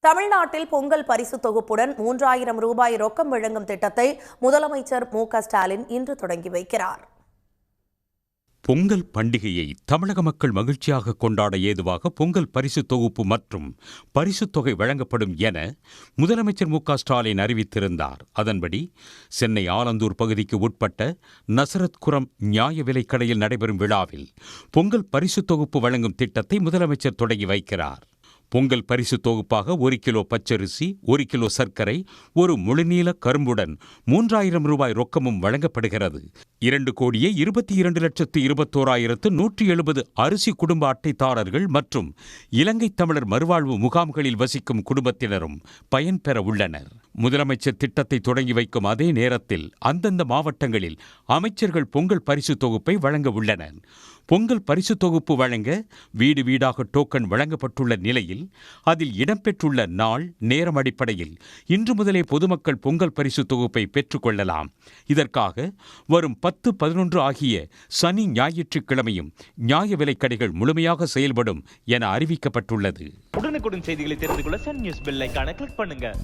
தமிழ்நாட்டில் பொங்கல் பரிசு தொகுப்புடன் 3000 ரூபாய் ரொக்கம் வழங்கும் திட்டத்தை முதலமைச்சர் மு.க.ஸ்டாலின் இன்று தொடங்கி வைக்கிறார். பொங்கல் பண்டிகையை தமிழக மக்கள் மகிழ்ச்சியாக கொண்டாட ஏதுவாக பொங்கல் பரிசு தொகுப்பு மற்றும் பரிசுத் தொகை வழங்கப்படும் என முதலமைச்சர் மு.க.ஸ்டாலின் அறிவித்திருந்தார். அதன்படி சென்னை ஆலந்தூர் பகுதிக்கு உட்பட்ட நசரத்குரம் நியாய விலைக் கடையில் நடைபெறும் விழாவில் பொங்கல் பரிசு தொகுப்பு வழங்கும் திட்டத்தை முதலமைச்சர் தொடங்கி வைக்கிறார். பொங்கல் பரிசு தொகுப்பாக 1 கிலோ பச்சரிசி, 1 கிலோ சர்க்கரை, ஒரு முழுநீள கரும்புடன் 3000 ரூபாய் ரொக்கமும் வழங்கப்படுகிறது. 2,22,21,170 அரிசி குடும்ப அட்டைதாரர்கள் மற்றும் இலங்கை தமிழர் மறுவாழ்வு முகாம்களில் வசிக்கும் குடும்பத்தினரும் பயன்பெற உள்ளனர். முதலமைச்சர் திட்டத்தை தொடங்கி வைக்கும் அதே நேரத்தில் அந்தந்த மாவட்டங்களில் அமைச்சர்கள் பொங்கல் பரிசு தொகுப்பை வழங்க உள்ளனர். பொங்கல் பரிசு தொகுப்பு வழங்க வீடு வீடாக டோக்கன் வழங்கப்பட்டுள்ள நிலையில் அதில் இடம்பெற்றுள்ள நாள் நேரம் அடிப்படையில் இன்று முதலே பொதுமக்கள் பொங்கல் பரிசு தொகுப்பை பெற்றுக்கொள்ளலாம். இதற்காக வரும் 10, 11 ஆகிய சனி ஞாயிற்றுக்கிழமையும் நியாய விலைக் கடைகள் முழுமையாக செயல்படும் என அறிவிக்கப்பட்டுள்ளது. உடனுக்குடன் செய்திகளை தெரிந்து கொள்ள சன் நியூஸ் பெல் ஐகானை கிளிக் பண்ணுங்க.